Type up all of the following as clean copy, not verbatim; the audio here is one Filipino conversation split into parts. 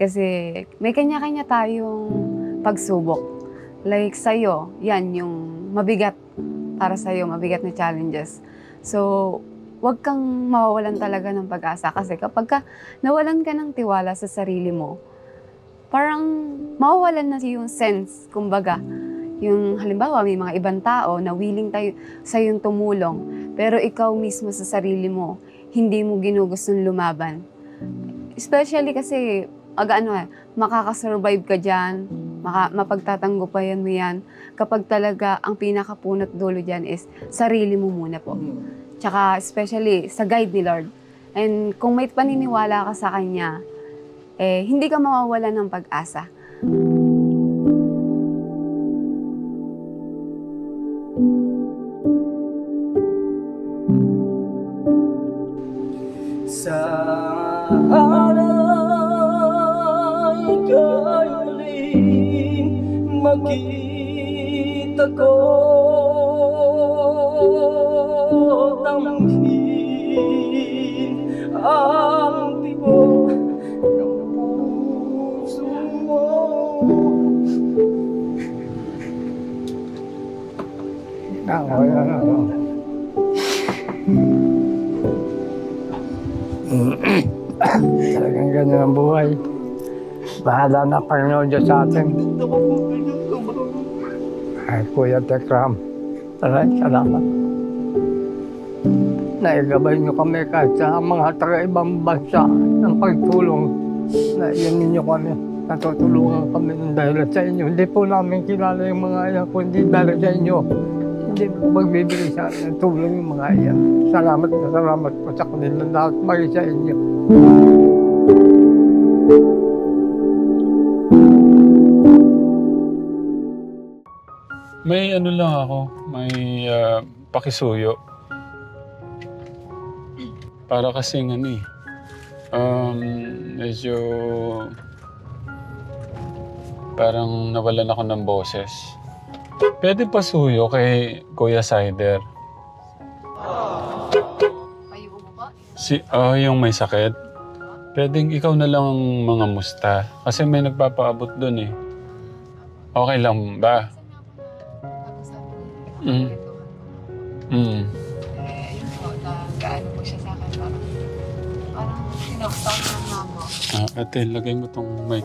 Kasi may kanya-kanya tayong pagsubok. Like sa'yo, yan yung mabigat para sa'yo, mabigat na challenges. So, wag kang mawawalan talaga ng pag-asa kasi kapag nawalan ka ng tiwala sa sarili mo, parang mawawalan na yung sense, kumbaga. Yung halimbawa, may mga ibang tao na willing sa'yong tumulong, pero ikaw mismo sa sarili mo, hindi mo ginugustong lumaban. Especially kasi, makakasurvive ka dyan, mapagtatanggol mo yan, kapag talaga ang pinakapunot dulo dyan is sarili mo muna po. Tsaka especially sa guide ni Lord. And kung may paniniwala ka sa Kanya, hindi ka mawawalan ng pag-asa. Sana'y ika'y muling makita ko, tamhin ang tibok ng puso mo. Talagang ganyan ang buhay. Bahala na Panginoon Diyos sa atin. Ay, Kuya Tekram, salamat. Naigabay niyo kami kahit sa mga taga-ibang bansa ng pagtulong. Naiyan ninyo kami. Natutulungan kami ng dahil sa inyo. Hindi po namin kilala yung mga iyan, kundi dahil sa inyo. Hindi po magbibigay sa akin ng tulong yung mga iyan. Salamat po sa kanila lahat bagay sa inyo. May ano lang ako, may pakisuyo. Para kasing medyo parang nawalan ako ng boses. Pwede pasuyo kay Kuya Sider. Yung may sakit. Pwedeng ikaw na lang ang mga musta. Kasi may nagpapaabot dun eh. Okay lang ba? Ayun po, gaano po siya sa akin, parang sinaksak ng mama. Ate, lagay mo tong mic.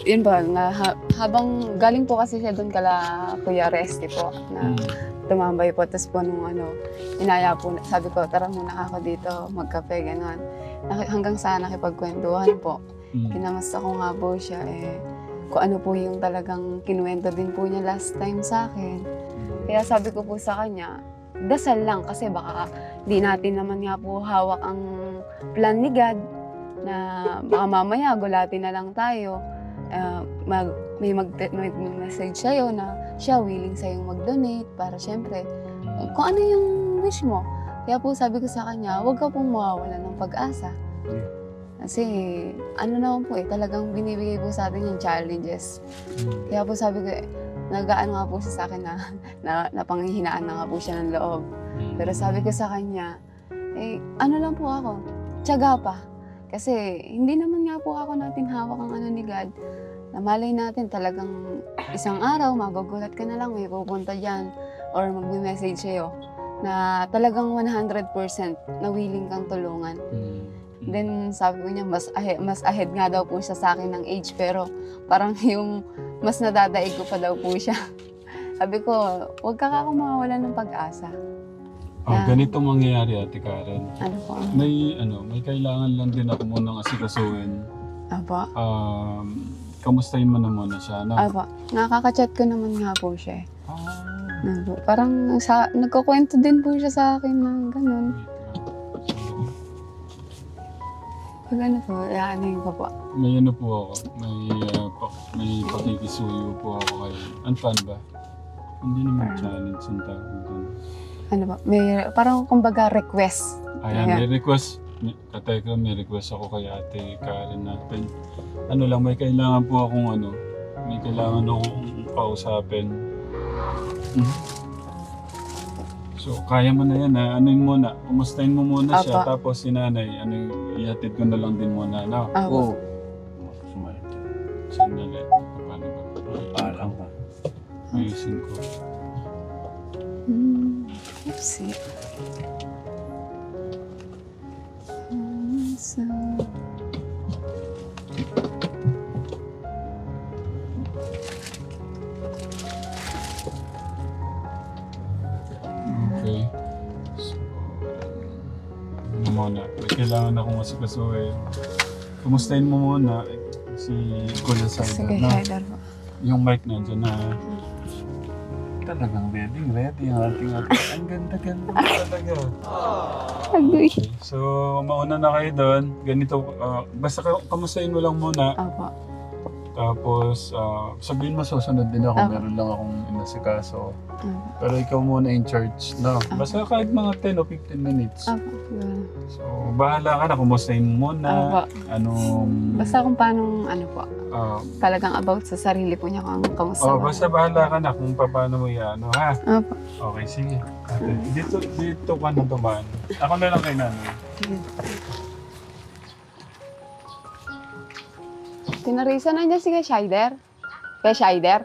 Yun ba, habang galing po kasi siya doon kala Kuya Resty po, na tumambay po, tapos po nung inaya po, sabi ko, tara muna ako dito, magkape, gano'n. Hanggang sa nakipagkwentuhan po, kinamusta ko nga po siya, kung ano po yung talagang kinuwento din po niya last time sa akin. Kaya sabi ko po sa kanya, dasal lang kasi baka di natin naman nga po hawak ang plan ni God na baka mamaya gulatin na lang tayo. May message sa'yo na siya willing sa'yong mag-donate para syempre kung ano yung wish mo. Kaya po sabi ko sa kanya, huwag ka pong mawawalan ng pag-asa. Kasi ano naman po talagang binibigay po sa atin yung challenges. Kaya po sabi ko, nag-aano nga po siya sa akin na napanghihinaan na nga po siya ng loob. Pero sabi ko sa kanya, ano lang po ako, tiyaga pa. Kasi hindi naman nga po ako natin hawak ang ni God. Namalay natin talagang isang araw, magugulat ka na lang, may pupunta dyan or magme-message sa'yo na talagang 100% na willing kang tulungan. Then sabi ko niya, mas ahead nga daw po siya sa akin ng age, pero parang yung mas nadadaig ko pa daw po siya. Sabi ko, huwag ka mawawalan ng pag-asa. Ganito mangyayari, Ate Karen. Ano po? May kailangan lang din ako munang asikasuhin. Apa? Kamustahin mo na muna siya, no? Apa, nakaka-chat ko naman nga po siya. Parang nagkukwento din po siya sa akin ng ganun. Pag ano po, ano pa po? May ano po ako, may pakikisuyo po ako kayo. Paano ba? Hindi naman challenge ang tawag doon. Ano ba? May parang kumbaga request. Ayan, may request. Kateka, may request ako kay Ate Karen natin. Ano lang, may kailangan po akong may kailangan akong kausapin. So, kaya mo na yan ha. Ano yun muna? Kumustahin mo muna siya. Apa. Tapos si nanay, ihatid ko na lang din muna, no? Opo. Sandali. Paano ba? Parang ba? Ayusin ko. Oopsie. So, Okay. So, ano muna? May kailangan akong masikasuhin. Kumustahin mo muna si Kuya sige, Sider, no? Sider po. Yung mic nandiyan na. Talagang ready ang ating ate. Ang ganda-ganda talaga. Agoy. So, mauna na kayo doon. Ganito, basta kamustahin mo lang muna. Opo. Tapos, sabihin mo susunod din ako. Okay. Meron lang akong inasikaso. Opo. Pero ikaw muna in charge, no? Basta kahit mga 10 o 15 minutes. Opo. So, bahala ka na. Kumustahin mo muna. Opo. Anong... Basta kung paano, ano po, ah, talagang about sa sarili po niya kung kamusta oh, ba. basta bahala ka na kung paano mo yan, ano, ha? Opo. Okay, sige. Ate, dito ka na dumaan. Ako na lang kay nanay. Tinarisa na niya si Kay Shider. Kay Shider.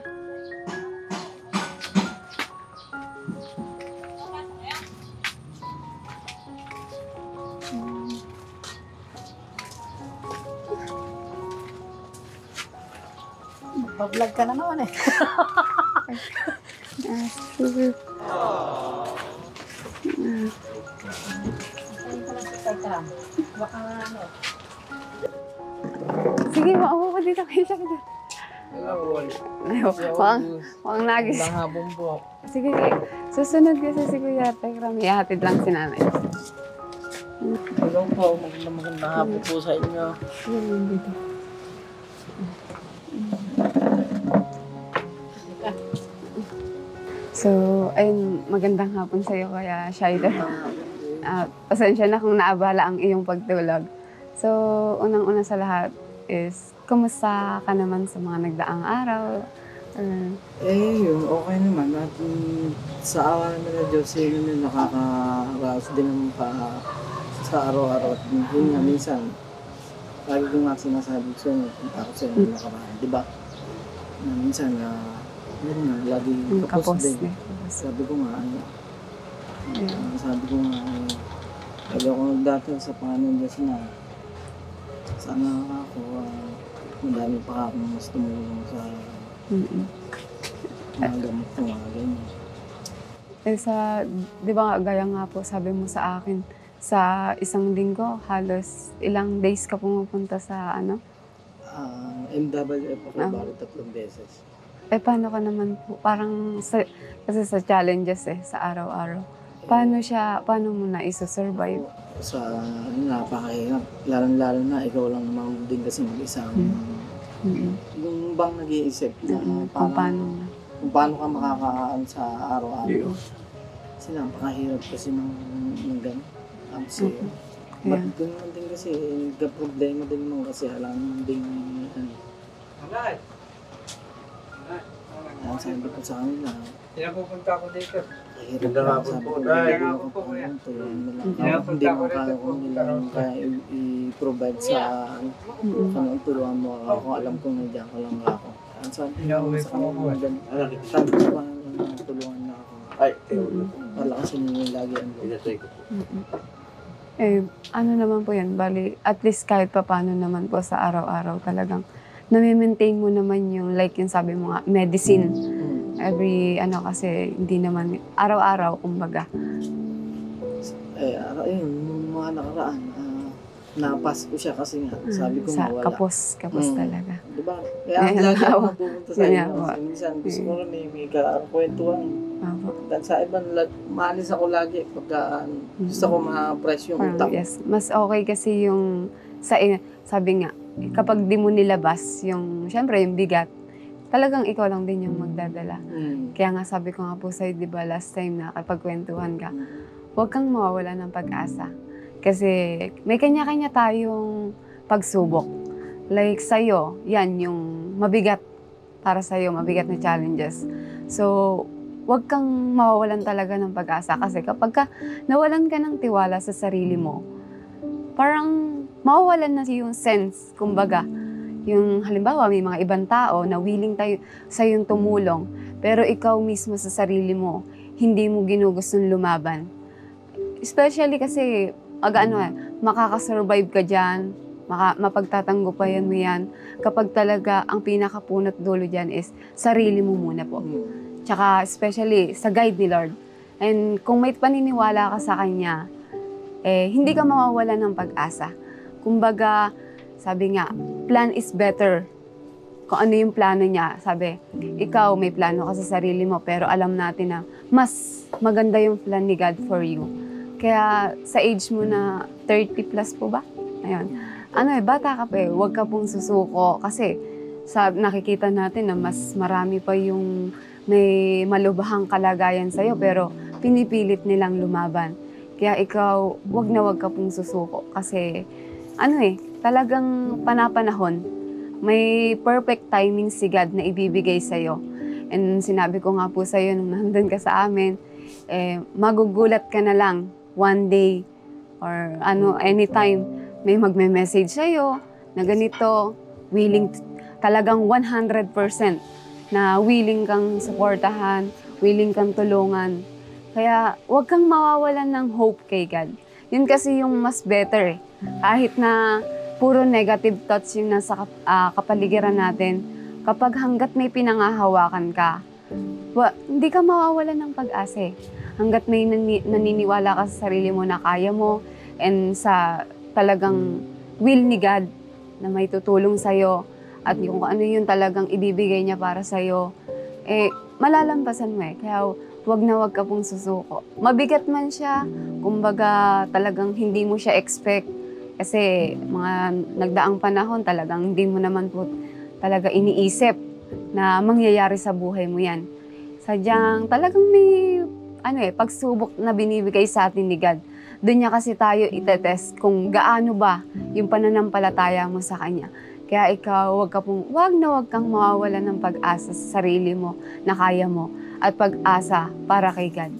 Pa-vlog ka na naman eh. Sige. Baka ano. Sige, maupo ka dito kay Shider. Wang nagis. Habong po. Sige, susunod kasi si Kuya Tekram. Ihatid lang si nanay. Hello po, magandang hapon po sa inyo. Dito. So, ayun, magandang hapon sa iyo, Kuya Shider. Pasensya na kung naabala ang iyong pagtulog. So, unang-una sa lahat is, kumusta ka naman sa mga nagdaang araw? Yun, okay naman. At sa awa naman na Diyos, yun yung nakakaraos din naman pa sa araw-araw. At yun nga, minsan, lagi ko nga sinasabi ko sa'yo, punta ako sa'yo ng nakaraan, di ba? Na minsan, yun nga, lagi kapos din. Sabi ko nga, sabi ko nga, lagi ako nagdatal sa Panginoon Diyos na sana ako, madami pa akong mas tumulong sa mga gamot ko, mga ganyan. Di ba gaya nga po, sabi mo sa akin, sa isang linggo, halos ilang days ka pumupunta sa ano? MWF ako baro 3 beses. Paano ka naman po? Parang, kasi sa challenges sa araw-araw. Paano mo na iso-survive? Sa napakahirap. Lalo na, ikaw lang naman din kasi mag-isa. Yung bang nag-iisip na Kung paano na. kung paano ka makakaaan sa araw-araw. Kasi napakahirap kasi ng gano'n. Kasi, but gano'n din kasi, problema din mo kasi alam din ang sabi ko sa kanila, Pinapupunta ko dito. ganda nga po hindi mo kaya kung nilang kaya i-provide sa ano, tulungan mo ako, alam kong nandiyan ka lang ako. Ang sabi ko sa kanila, sabi ko pa tulungan na ako. Wala kasi nila lagi ang Ano naman po yan, bali, at least kahit pa paano naman po sa araw-araw talagang nami-maintain mo naman yung, like yung sabi mo nga, medicine. Every, kasi hindi naman, araw-araw, kumbaga. Ayun, yung mga nakaraan, napas ko siya kasi nga, sabi ko Sa mawala. kapos talaga. Diba? Kaya lagi ako napupunta sa Kaya inyo. po. Kasi minsan gusto ko rin may kwentuhan. Opo. Dahil sa iba, maalis ako lagi pagka gusto ko ma-press yung Parang, utak. yes. Mas okay kasi yung, sabi nga, kapag di mo nilabas yung, syempre yung bigat, talagang ikaw lang din yung magdadala. Kaya nga sabi ko nga po sa'yo, di ba, last time na kapag kwentuhan ka, huwag kang mawawala ng pag-asa. Kasi may kanya-kanya tayong pagsubok. Like sa'yo, yan yung mabigat para sa'yo, mabigat na challenges. So, huwag kang mawawalan talaga ng pag-asa. Kasi kapag nawalan ka ng tiwala sa sarili mo, parang mawawalan na yung sense, kumbaga. Yung halimbawa, may mga ibang tao na willing sa yung tumulong, pero ikaw mismo sa sarili mo, hindi mo ginugustong lumaban. Especially kasi, makakasurvive ka dyan, mapagtatanggol mo yan, kapag talaga ang pinakapunot dulo dyan is sarili mo muna po. Tsaka especially sa guide ni Lord. And kung may paniniwala ka sa Kanya, hindi ka mawawala ng pag-asa. Kumbaga, sabi nga, plan is better. Kung ano yung plano niya, sabi, ikaw may plano ka sa sarili mo, pero alam natin na mas maganda yung plan ni God for you. Kaya sa age mo na 30 plus po ba? Ayun. Bata ka pa huwag ka pong susuko. Kasi nakikita natin na mas marami pa yung may malubhang kalagayan sa'yo, pero pinipilit nilang lumaban. Kaya ikaw, wag ka pong susuko. Kasi, talagang panapanahon, may perfect timing si God na ibibigay sa'yo. And sinabi ko nga po sa'yo nung nandun ka sa amin, magugulat ka na lang one day or anytime may magme-message sa'yo na ganito, talagang 100% na willing kang suportahan, willing kang tulungan. Kaya huwag kang mawawalan ng hope kay God. Yun kasi yung mas better. Kahit na puro negative thoughts yung nasa kapaligiran natin, kapag hanggat may pinangahawakan ka, hindi ka mawawalan ng pag-asa. Hanggat may naniniwala ka sa sarili mo na kaya mo and sa talagang will ni God na may tutulong sa'yo at yung ano yun talagang ibibigay niya para sa'yo, malalampasan mo Kaya wag ka pong susuko. Mabigat man siya, kumbaga talagang hindi mo siya expect. Kasi mga nagdaang panahon talagang hindi mo naman po talaga iniisip na mangyayari sa buhay mo yan. Sadyang talagang may pagsubok na binibigay sa atin ni God. Doon niya kasi tayo itetest kung gaano ba yung pananampalataya mo sa Kanya. Kaya ikaw, wag kang mawawalan ng pag-asa sa sarili mo na kaya mo at pag-asa para kay God.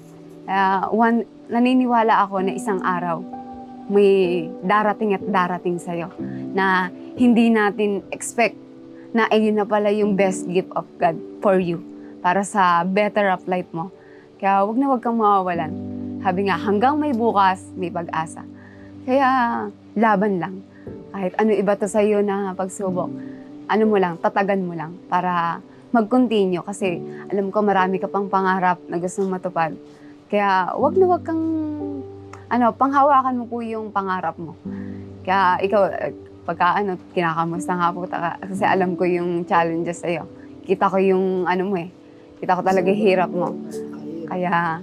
Naniniwala ako na isang araw may darating sa'yo na hindi natin expect na ayun na pala yung best gift of God for you para sa better of life mo. Kaya wag kang mawawalan. Sabi nga, hanggang may bukas, may pag-asa. Kaya laban lang. Kahit ano iba to sa'yo na pagsubok, tatagan mo lang para mag-continue. Kasi alam ko marami ka pang pangarap na gustong matupad. Kaya wag kang, panghawakan mo po yung pangarap mo. Kaya ikaw, pagka kinakamusta nga po, kasi alam ko yung challenges sa'yo. Kita ko yung kita ko talaga hirap mo. Kaya,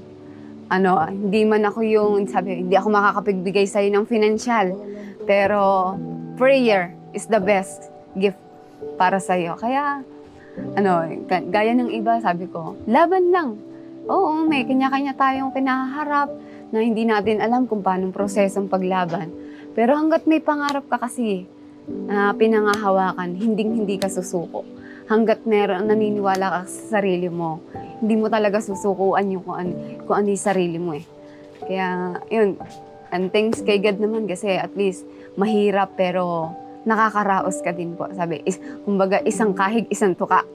hindi man ako hindi ako makakapagbigay sa'yo ng financial. Pero, prayer is the best gift para sa'yo. Kaya, gaya ng iba, sabi ko, laban lang. Oo, may kanya-kanya tayong kinaharap na hindi natin alam kung paano prosesong paglaban. Pero hanggat may pangarap ka kasi na pinangahawakan, hindi ka susuko. Hanggat naniniwala ka sa sarili mo, hindi mo talaga susukuan yung kung ano yung sarili mo Kaya, yun. And thanks kay God naman kasi at least mahirap pero nakakaraos ka din po. Sabi, kumbaga isang kahig, isang tuka.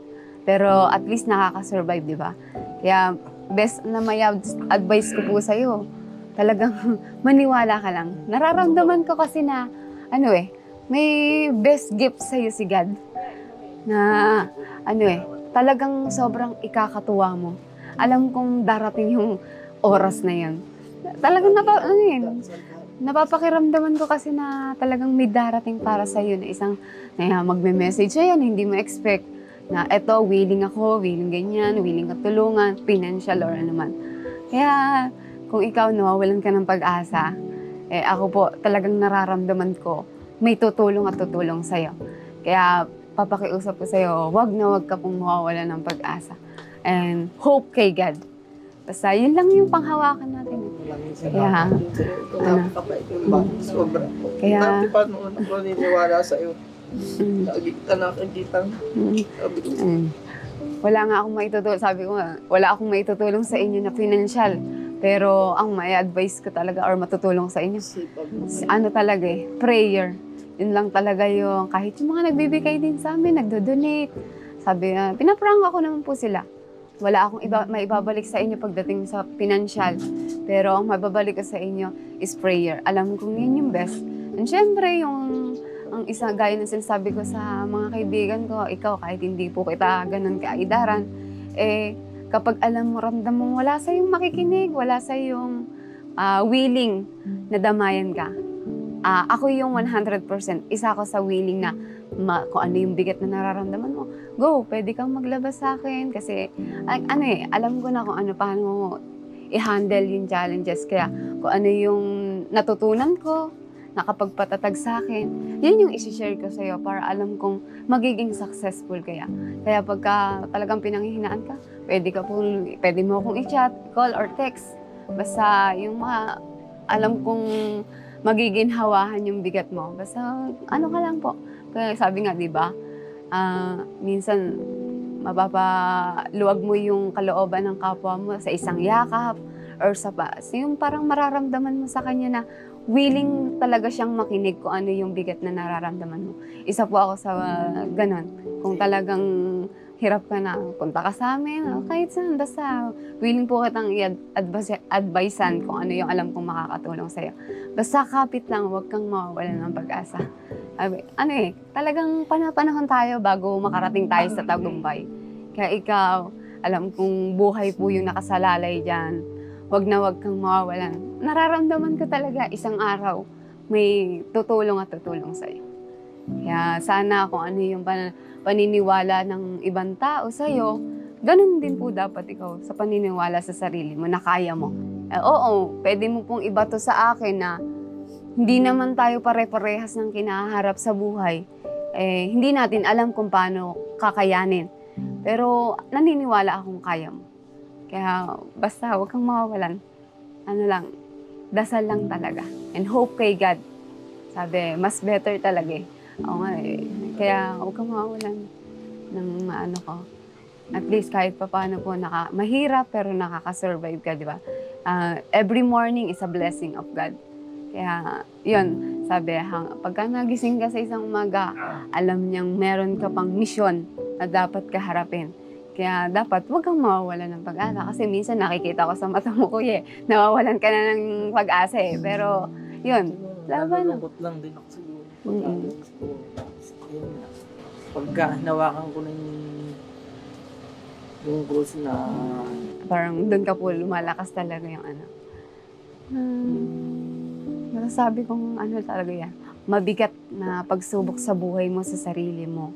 Pero at least nakakasurvive, di ba? Kaya best na may advice ko po sa'yo, talagang maniwala ka lang. Nararamdaman ko kasi na, may best gift sa'yo si God. Na, talagang sobrang ikakatuwa mo. Alam kong darating yung oras na yun. Talagang napapakiramdaman ko kasi na talagang may darating para sa'yo na isang magme-message sa'yo na hindi mo expect na eto, willing ako, willing ganyan, willing ka tulungan, financial or ano man. Kaya kung ikaw nawawalan ka ng pag-asa, ako po talagang nararamdaman ko may tutulong at tutulong sa'yo. Kaya papakiusap ko sa'yo, wag ka pong mawawalan ng pag-asa. And hope kay God. Basta yun lang yung panghawakan natin. Kaya, Kaya, dati pa noon ako naniniwala sa'yo. Lagi ka nakikita. wala nga akong maitutulong. Sabi ko nga, wala akong maitutulong sa inyo na financial. Pero ang may advice ko talaga or matutulong sa inyo, ano talaga prayer. Yun lang talaga yung, kahit yung mga nagbibigay din sa amin, nagdo-donate. Sabi, pinaprang ako naman po sila. Wala akong maibabalik sa inyo pagdating sa financial. Pero ang mababalik ko sa inyo is prayer. Alam kong yun yung best. And syempre, ang isa gaya ng sinasabi ko sa mga kaibigan ko, ikaw kahit hindi po kita ganun kaidaran, kapag alam mo, ramdam mo, wala sa'yong makikinig, wala sa'yong willing na damayan ka. Ako yung 100%, isa ako sa willing na kung ano yung bigat na nararamdaman mo, go, pwede kang maglabas sa akin. Kasi, alam ko na kung paano i-handle yung challenges. Kaya, kung ano yung natutunan ko, nakapagpatatag sa akin, yun yung isi-share ko sa'yo para alam kong magiging successful kaya. Kaya pagka talagang pinanghihinaan ka, pwede mo akong i-chat, call, or text. Basta yung mga alam kong magiging hawahan yung bigat mo. Basta ano ka lang po. Kaya sabi nga, di ba, minsan mapapaluwag mo yung kalooban ng kapwa mo sa isang yakap or sa yung parang mararamdaman mo sa kanya na willing talaga siyang makinig kung ano yung bigat na nararamdaman mo. Isa po ako sa ganon. Kung talagang hirap ka na, punta ka sa amin, kahit saan, basta willing po kitang i-advisean kung ano yung alam kong makakatulong sa'yo. Basta kapit lang, huwag kang mawawalan ng pag-asa. Talagang panahon tayo bago makarating tayo sa tagumpay. Kaya ikaw, alam kong buhay po yung nakasalalay dyan. Huwag na huwag kang mawawalan. Nararamdaman ko talaga isang araw may tutulong at tutulong sa'yo. Kaya sana kung ano yung paniniwala ng ibang tao sa'yo, ganun din po dapat ikaw sa paniniwala sa sarili mo na kaya mo. Oo, pwede mo pong ibato sa akin na hindi naman tayo pare-parehas ng kinaharap sa buhay. Hindi natin alam kung paano kakayanin. Pero naniniwala akong kaya mo. Kaya basta huwag kang mawawalan. Dasal lang talaga. And hope kay God. Sabi, mas better talaga Oo nga Kaya huwag kang mawawalan ng ko. At least kahit pa paano po, mahirap pero nakaka-survive ka, di ba? Every morning is a blessing of God. Kaya, yun, sabi, pagka nagising ka sa isang umaga, alam niyang meron ka pang misyon na dapat kaharapin. Kaya dapat huwag kang mawawalan ng pag-asa. Kasi minsan nakikita ko sa mata mo, kuya, nawawalan ka na ng pag-asa Pero, yun, laban. Nalulungkot lang din ako siguro. Pagka hinawakan ko na yung cross na... Parang doon ka po lumalakas talaga yung masasabi kong talaga yan. Mabigat na pagsubok sa buhay mo sa sarili mo.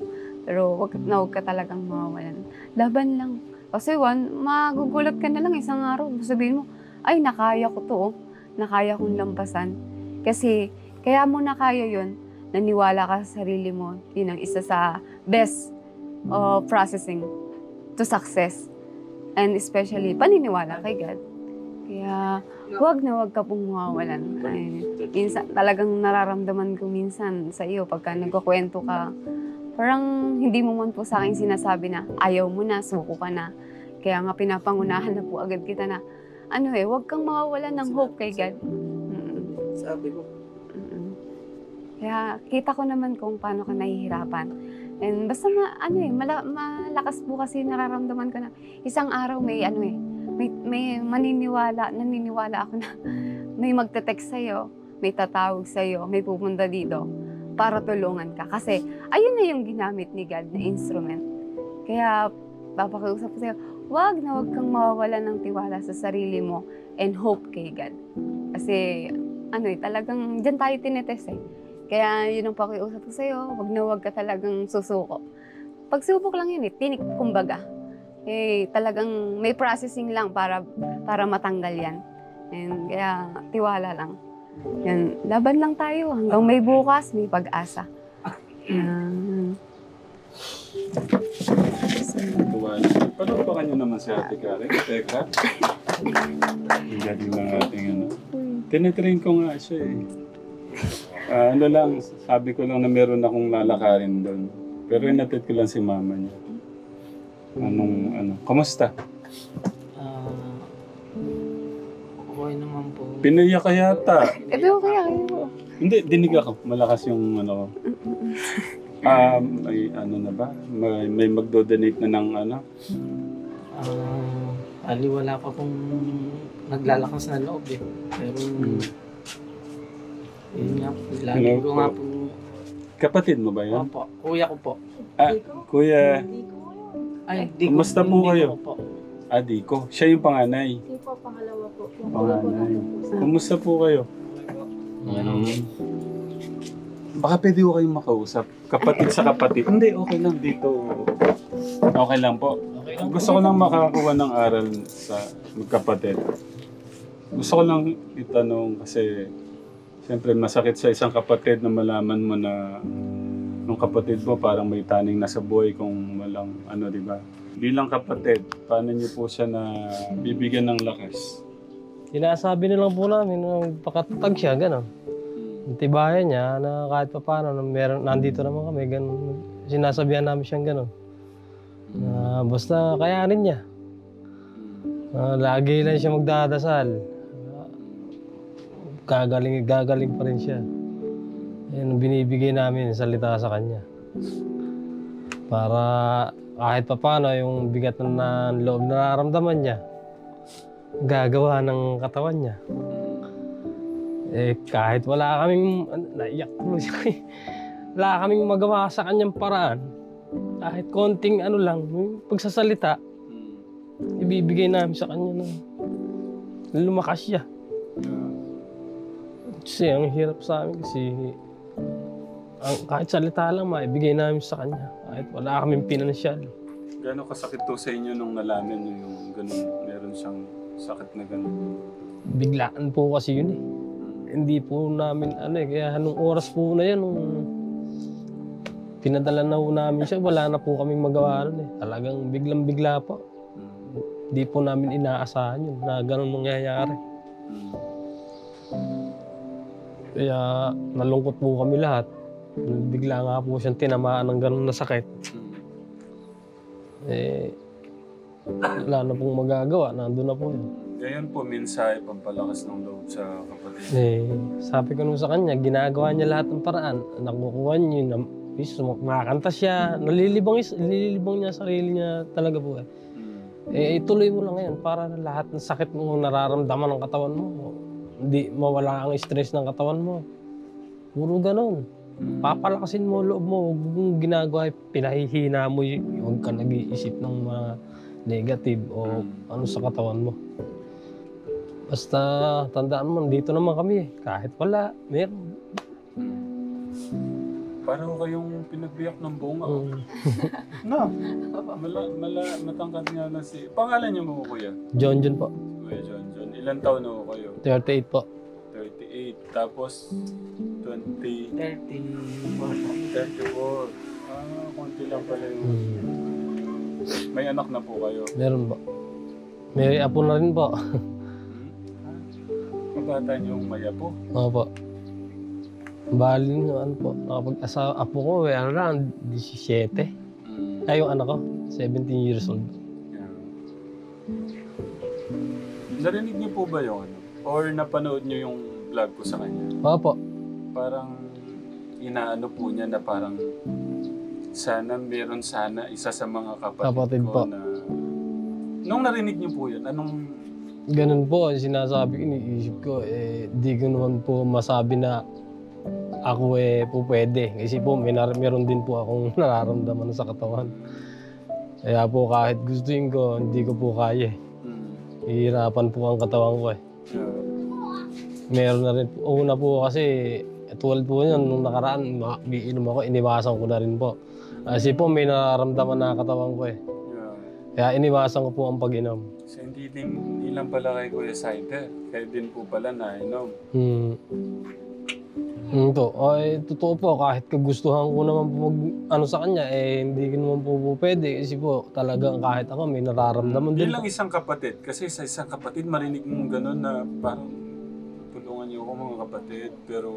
Pero huwag ka talagang mawawalan. Laban lang. Kasi magugulat ka na lang isang araw. Sabihin mo, ay nakaya ko to. Nakaya kong lampasan. Kasi kaya mo nakaya yun, naniwala ka sa sarili mo. Yun ang isa sa best processing to success. And especially, paniniwala kay God. Kaya, huwag ka pong mawawalan. Minsan, talagang nararamdaman ko minsan sa iyo, pagka nagkukwento ka, parang hindi mo man po sa akin sinasabi na ayaw mo na, suko ka na. Kaya nga pinapangunahan na po agad kita na, huwag kang mawawalan ng hope kay God. Sabi ko. Kaya kita ko naman kung paano ka nahihirapan. And basta malakas po kasi nararamdaman ko na isang araw may naniniwala ako na may magte-text sa'yo, may tatawag sa'yo, may pupunta dito para tulungan ka. Kasi ayun na yung ginamit ni God na instrument. Kaya papakiusap ko sa'yo, huwag kang mawawalan ng tiwala sa sarili mo and hope kay God. Kasi talagang dyan tayo tinetest Kaya yun ang pakiusap ko sa'yo, huwag ka talagang susuko. Pagsubok lang yun tinik kumbaga. Talagang may processing lang para matanggal yan. And kaya tiwala lang. Yan, laban lang tayo hanggang may bukas, may pag-asa. Paano ba kanya naman si Ate Karen? Teka. Ang galing ng ating Tinitrain ko nga siya sabi ko lang na meron akong lalakarin doon. Pero inatid ko lang si mama niya. Kamusta? Okay naman po. Pinaiyak ka yata. Ito kaya kayo. Hindi, dinig ako. Malakas yung ano. May ano na ba? May magdo-donate na ng ano? Wala pa pong naglalakas na loob eh. Pero, yun nga po. Lagi Hello ko po. nga po. Kapatid mo ba yan? Opo, kuya ko po. Kuya. Ay, di ko. Kumusta po hindi kayo? ko po. Diko. Siya yung panganay. Hindi po, pangalawa po. Yung Panganay. Kumusta po kayo? Baka pwede ko kayong makausap. Kapatid sa kapatid. Hindi, okay lang dito. Okay lang po. Gusto ko lang makakuha ng aral sa magkapatid. Gusto ko lang itanong kasi siyempre masakit sa isang kapatid na malaman mo na nung kapatid mo parang may taning nasa buhay kung walang ano, di ba? Bilang kapatid, paano niyo po siya na bibigyan ng lakas? Sinasabi na lang po namin na magpakatatag siya, gano'n. Tibayan niya na kahit pa paano, nandito naman kami, gano'n. Sinasabihan namin siyang gano'n. Na basta kayanin niya. Lagi lang siya magdadasal. Gagaling pa rin siya. Yan binibigay namin salita sa kanya. Para kahit pa paano yung bigat na loob na nararamdaman niya, gagawa ng katawan niya. Kahit wala kaming, naiyak ko siya. Wala kaming magawa sa kanyang paraan. Kahit konting ano lang, yung pagsasalita, ibibigay namin sa kanya na lumakas siya. Kasi ang hirap sa amin kasi kahit salita lang maibigay namin sa kanya. Kahit wala kaming pinansyal. Gano'ng kasakit to sa inyo nung nalaman niyo yung gano'n, meron siyang sakit na gano'n? Biglaan po kasi yun eh. Hindi po namin kaya nung oras po na yan, nung pinadala na po namin siya, wala na po kaming magawa nun eh. Talagang biglang-bigla po. Hindi po namin inaasahan yun na gano'n mangyayari. Kaya nalungkot po kami lahat. Bigla nga po siyang tinamaan ng gano'n na sakit. Wala na pong magagawa, nandun na po yun. Ngayon po, minsan pampalakas ng loob sa kapatid. Sabi ko nung sa kanya, ginagawa niya lahat ng paraan. Nakukuha niya, makakanta siya, nalilibang niya sarili niya talaga po eh. Ituloy mo lang ngayon para lahat ng sakit mo nararamdaman ng katawan mo. Hindi mawala ang stress ng katawan mo. Puro ganon. Papalakasin mo loob mo, huwag mong ginagawa, pinahihina mo, huwag ka nag-iisip ng mga negative o ano sa katawan mo. Basta tandaan mo, dito naman kami eh. Kahit wala, meron. Parang kayong pinagbiyak ng bunga. No. Matangkad nga na si... Pangalan niyo mo, kuya? John po. Kuya John. Ilan taon na kayo? 38 po. 38. Tapos 20... 34. 34. Konti lang pala yung... May anak na po kayo? Meron po. May apo na rin po. Kabata niyong may apo? Opo. Bali ano po, nakapag-asawa apo ko, around 17. Ay, yung anak ko, 17 years old. Yeah. Narinig niyo po ba yung ano? Or napanood niyo yung vlog ko sa kanya? Opo. Parang inaano po niya na parang meron isa sa mga kapatid ko po. na... Nung narinig niyo po yun, anong... Ganun po, sinasabi ko, iniisip ko, di ko naman po masabi na ako po pwede. Kasi po, meron din po akong nararamdaman sa katawan. Kaya po kahit gustuin ko, hindi ko po kaya. Hihirapan po ang katawan ko eh. Meron na rin po. Una po kasi, tulad po yun, nung nakaraan, iinom ako, iniwasan ko na rin po. Kasi po, may nararamdaman na katawan ko eh. Kaya iniwasan ko po ang pag-inom. So hindi lang pala kay Kuya Sider, kayo din po pala nainom. Totoo po, kahit kagustuhan ko naman po sa kanya, hindi ko naman po pwede. Kasi po, talagang kahit ako, may nararamdaman din. Bilang isang kapatid, kasi sa isang kapatid, marinig mong gano'n na parang tulungan niyo ako mga kapatid, pero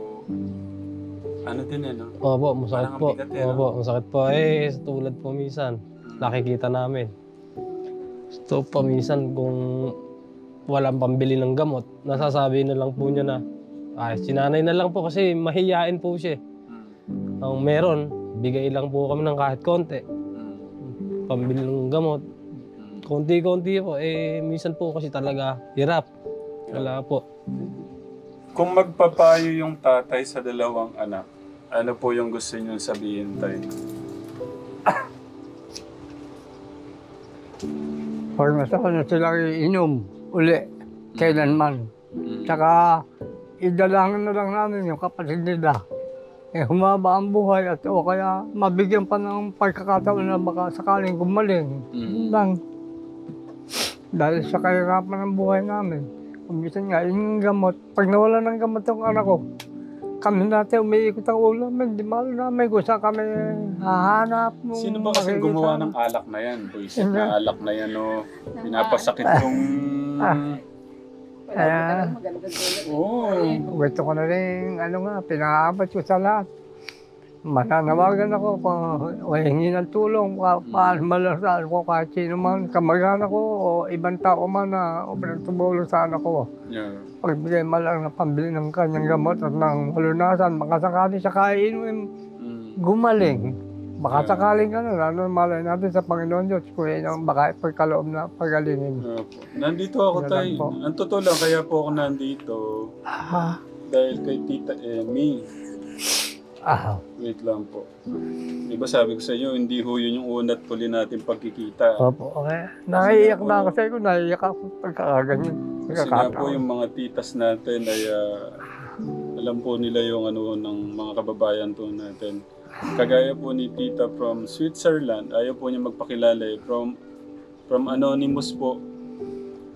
ano din eh, no? Opo, masakit Parang po. ang bigat eh, no? Opo, masakit po. Sa tulad po minsan, nakikita namin. So paminsan kung walang pambili ng gamot, nasasabi na lang po niya na, sinanay na lang po kasi mahiyain po siya. Ang meron, bigay lang po kami ng kahit konti. Pambili ng gamot. Konti-konti po, minsan po kasi talaga hirap. Wala po. Kung magpapayo yung tatay sa dalawang anak, ano po yung gusto niyo sabihin, tay? Huwag na sila iinom uli, kailanman. Tsaka, idalangin na lang namin yung kapatid nila. Humaba ang buhay at o kaya mabigyan pa ng pagkakataon na baka sakaling gumaling. Yun lang. Dahil sa kahirapan ng buhay namin. Kung minsan nga, yung gamot, pag nawala ng gamot yung anak ko, kami natin umiikot ang ulo namin, di malo namin kung saan kami hahanap. Sino ba kasi gumawa ng alak na yan? Boys, na alak na yan o pinapasakit yung... Gusto ko na rin, pinaabat ko sa lahat. Mananawagan ako kung hingi ng tulong, paano malasaan ko kahit sino man, kamag-anak ko o ibang tao man na pinagtubulong sa anak ko. Yeah. Pagbigay man lang na pambili ng kanyang gamot at ng malunasan, baka sakali siya kainin, gumaling. Baka sakaling lalo malay natin sa Panginoon Diyos, kung yun ang baka ipagkaloob na pagalingin. Nandito ako, tay. Ang totoo lang, kaya po ako nandito. Dahil kay Tita Emmy. Wait lang po. Diba sabi ko sa inyo, hindi ho yun yung unat huli natin pagkikita. Opo, okay. Naiiyak na ako sa iyo, naiiyak ako pagkakaganyan. Kasi nga po yung mga titas natin ay alam po nila yung ng mga kababayan po natin. Kagaya po ni Tita from Switzerland, ayaw po niya magpakilala eh. From Anonymous po.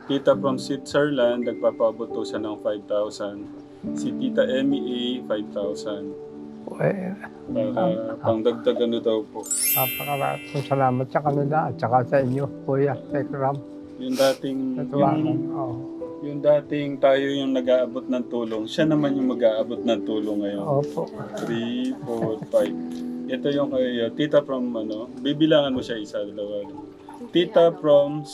Tita from Switzerland, nagpapabot po siya ng 5,000. Si Tita Emmy A, 5,000. Pangdagdag daw po. Napakaraming salamat sa kanila at saka sa inyo, Kuya Tekram. Yung dating tayo yung nag-aabot ng tulong, siya naman yung mag-aabot ng tulong ngayon. Opo. 3, 4, 5. Ito yung kay Tita from bibilangan mo siya isa, dalawa. Tita from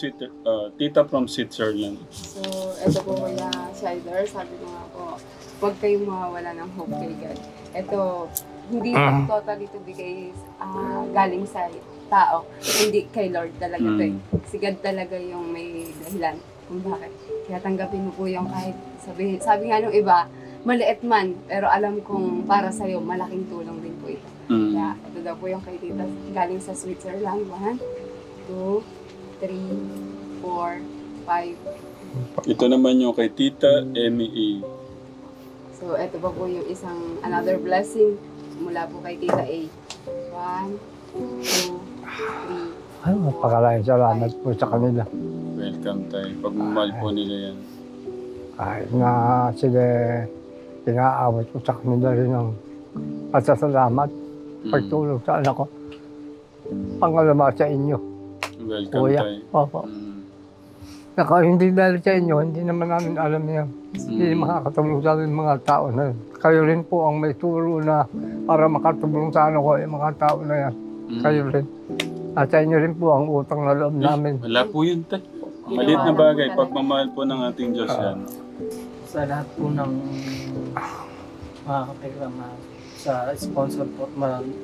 Switzerland. So, ito po Kuya Shider, sabi ko nga po, huwag kayong mawawala ng hope kay God. Ito, hindi totally to be galing sa tao, hindi kay Lord talaga to eh. Si God talaga yung may dahilan kung bakit. Kaya tanggapin mo po yung kahit sabi nga nung iba, maliit man, pero alam kong para sa'yo, malaking tulong din po ito. Kaya ito daw po yung kay Tita galing sa Switzerland. 1, 2, 3, 4, 5. Ito naman yung kay Tita Emmy A. So, ito pa po yung isang another blessing mula po kay Tita A. 1, 2, 3, Ay, napakalaking salamat po sa kanila. Welcome tayo. Pagmamahal po nila yan. Kahit na sila pinaawat ko sa kanila rin ng pasasalamat, pagtulong sa anak ko. Pangalawa sa inyo. Welcome Kuya. tayo. Opo. Saka hindi dahil sa inyo, hindi naman namin alam yan. Hindi makakatulong sa amin mga tao na yun. Kayo rin po ang may turo na para makatulong sa ko, yung mga tao na yan. Kayo rin. At sa inyo rin po ang utang na loob namin. Wala po yun, tay. Maliit na bagay. Pagmamahal po ng ating Diyos yan. Sa lahat po ng mga kapigrama, sa sponsor po,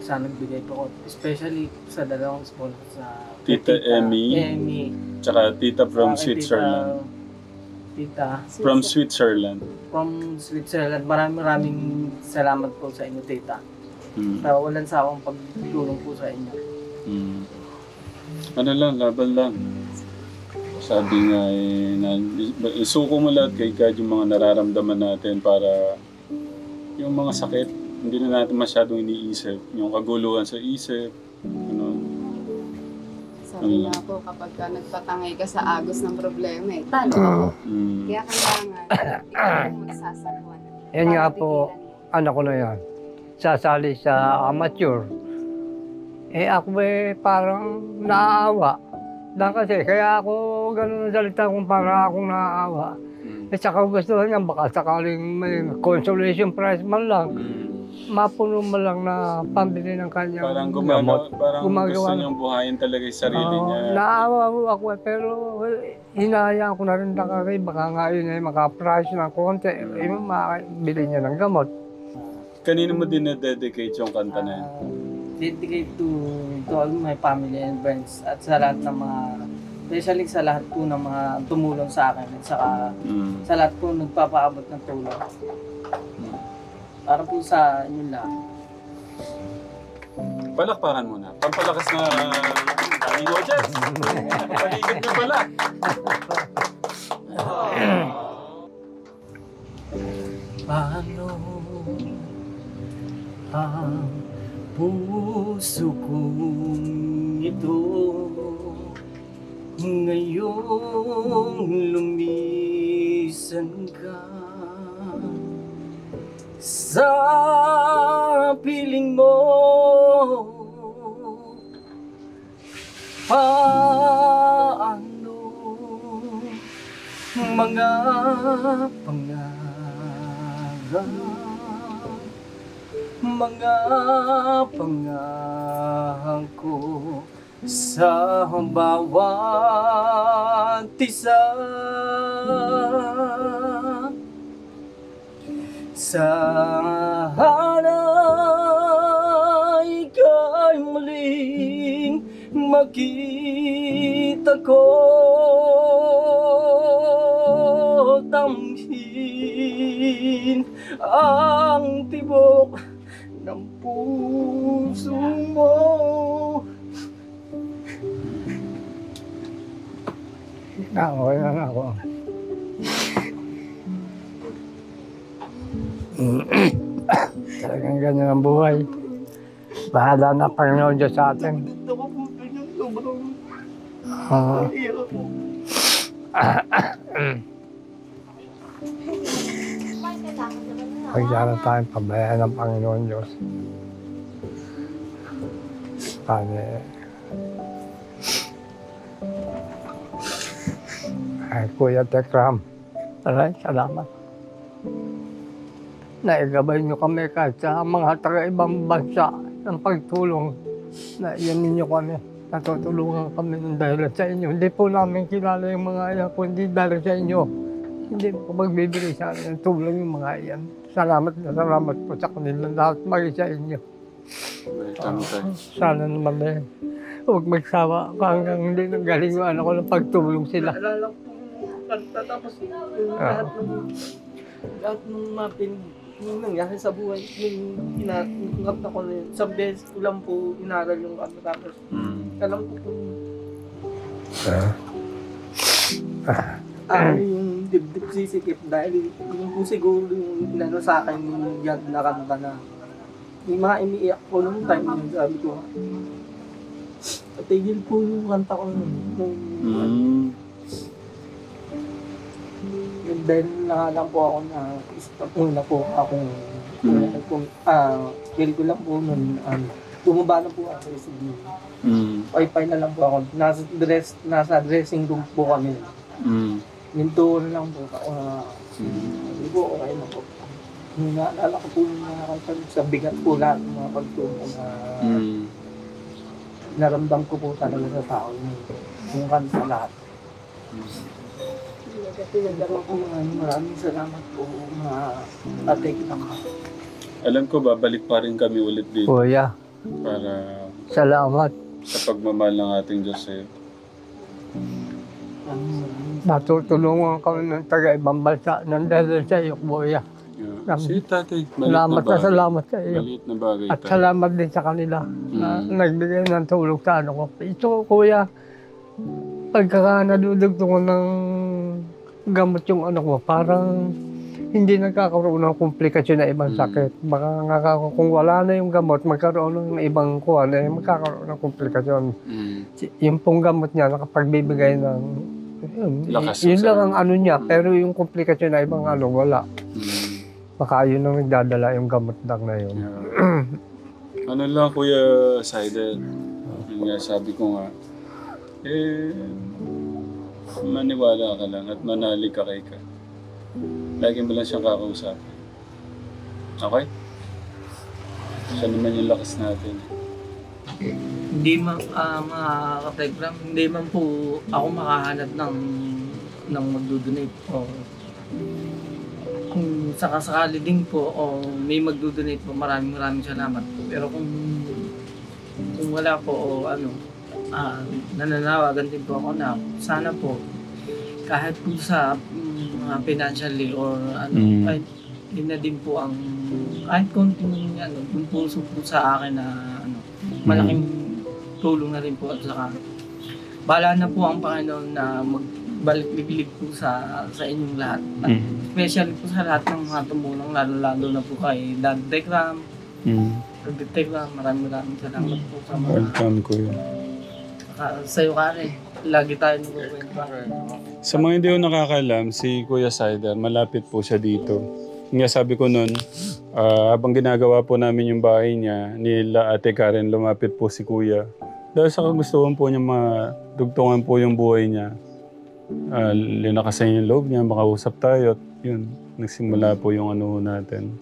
sa nagbigay po ko. Especially sa dalawang sponsor sa Tita Emmy, tsaka Tita from Switzerland. Tita. From Switzerland. From Switzerland. Maraming salamat po sa inyo, Tita. Walang sawang pagtulong po sa inyo. Ano lang, laban lang. Sabi nga isuko mo lahat kay God yung mga nararamdaman natin para yung mga sakit, hindi na natin masyadong iniisip. Yung kaguluhan sa isip, Sabi nga po, kapag nagpatangay ka sa agos ng problema talo ako. Kaya kailangan, ikaw yung magsasaluhan. Yan nga po, anak ko na yan. Sasali sa amateur. Ako parang naaawa. Kasi kaya ako ganun ang salita kung para akong naaawa. Saka gusto niya, baka sakaling may consolation prize man lang. mapuno mo lang na pambili ng kanyang Parang gamot. parang Gumagawa gusto niyang buhayin talaga yung sarili niya. Naawa ako pero hinahayaan ko na rin na kami. Baka nga yun ay makaprice ng konti. Makabili niya ng gamot. Kanino mo din na-dedicate yung kanta na yun? Dedicate to all my family and friends at sa lahat ng mga, especially sa lahat po ng mga tumulong sa akin at saka sa lahat po nagpapaabot ng tulong. Para po sa inyo lahat. Palakpakan mo na. Pampalakas na dami mo dyan. Paligid na pala. Paano ang puso kong ito ngayong lumisan ka sa piling mo? Paano mga pangarap, mga pangako sa bawat isa? Sana ika'y muling makita ko, tamhin ang tibok ng puso mo. Okay na ako. Talagang ganyan ang buhay. Bahala na Panginoon Diyos sa atin. Dito ko po ganyan, sobrang Oo. hirap po. Pagyara tayong pabayaan ng Panginoon Diyos. Ay, Kuya Tekram. Aray, salamat. Naigabay niyo kami kahit sa mga taga-ibang bansa ng pagtulong na iyan ninyo kami. Natutulungan kami ng dahil sa inyo. Hindi po namin kilala yung mga iyan, kundi dahil sa inyo. Hindi po magbibigay sa amin ng tulong yung mga iyan. Salamat na salamat po sa kanila lahat maging sa inyo. Welcome tayo. Sana naman huwag magsawa hanggang hindi nagaling yung anak ko ng pagtulong sila. Naalala ko yung kanta tapos yung lahat ng mga yung nangyari sa buhay, yung kanta ko na yun. Sa beses ko lang po inaral yung kanta tapos alam ko po yung dibdib sisikip dahil yung po siguro yung inano sa akin yung God na kanta na yung mga iniiyak ko nung time yung sabi ko patigil po yung kanta ko nung dahil lang po ako na una po akong feel ko lang po nun bumaba na po ako sa Wi-Fi na lang po ako nasa dressing room po kami minto na lang po ako hindi po okay na po naalala ko po sa bigat po lahat ng mga pagtulong na naramdam ko po talaga sa tao yung kanta lahat. Maraming salamat po mga atik naman. Alam ko, babalik pa rin kami ulit dito Kuya, para salamat. sa pagmamahal ng ating Diyos sa'yo. Natutulungan kami ng taga-ibang bansa ng dahil sa iyo, Kuya. Si tatay, Salamat na salamat sa iyo. maliit na bagay At tayo. salamat din sa kanila na nagbigay ng tulong sa ano ko. Ito, Kuya, pagka nadudugtungan ng gamot yung ano ko, parang hindi nagkakaroon ng komplikasyon na ibang sakit. Baka kung wala na yung gamot, magkaroon ng ibang kuwan, magkakaroon ng komplikasyon. Yung pong gamot niya, nakapagbibigay ng Lakas yun sa- lang ang ano niya, pero yung komplikasyon na ibang ano, wala. Baka yun ang nagdadala yung gamot lang na yun. Ano lang, Kuya Saidel, yung nga sabi ko nga, maniwala ka lang at manalig ka kay ka. Lagi mo lang siyang kakausapin. Okay? Siya naman yung lakas natin. Hindi man, mga ka-telegram, hindi man po ako makahanap ng magdodonate o kung sakasakali din po o may magdodonate po, maraming salamat po. Pero kung wala po o ano, nananawagan din po ako na sana po kahit po sa financially or ano, kahit yun na din po ang kahit konting ano, yung puso po sa akin na ano, malaking tulong na rin po at saka bahala na po ang Panginoon na magbalik-biblig po sa inyong lahat. At especially po sa lahat ng mga tumulong, lalo na po kay Dad Tekram. Dad Tekram, maraming salamat po sa mga... Welcome, Kuya. Sa'yo, Kare, lagi tayo nagkukwento. Sa mga hindi ko nakakalam, si Kuya Sider, malapit po siya dito. Nga sabi ko nun, habang ginagawa po namin yung bahay niya, nila Ate Karen, lumapit po si Kuya. Dahil sa kagustuhan po niya madugtungan po yung buhay niya. Linakasan yung loob niya, makausap tayo at yun, nagsimula po yung ano natin.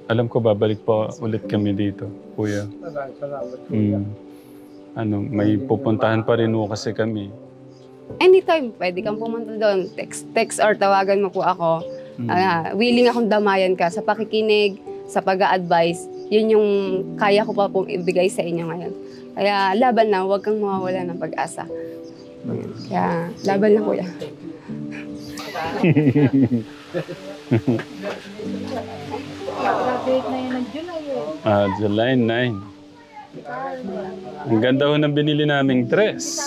Alam ko babalik pa ulit kami dito, Kuya. Salamat, Kuya. May pupuntahan pa rin po kasi kami. Anytime, pwede kang pumunta doon. Text or tawagan mo po ako. Willing akong damayan ka sa pakikinig, sa pag-a-advise. Yun yung kaya ko pa pong ibigay sa inyo ngayon. Kaya laban na, huwag kang mawawala ng pag-asa. Kaya laban na, Kuya. July 9. Ang ganda ho ng binili naming dress.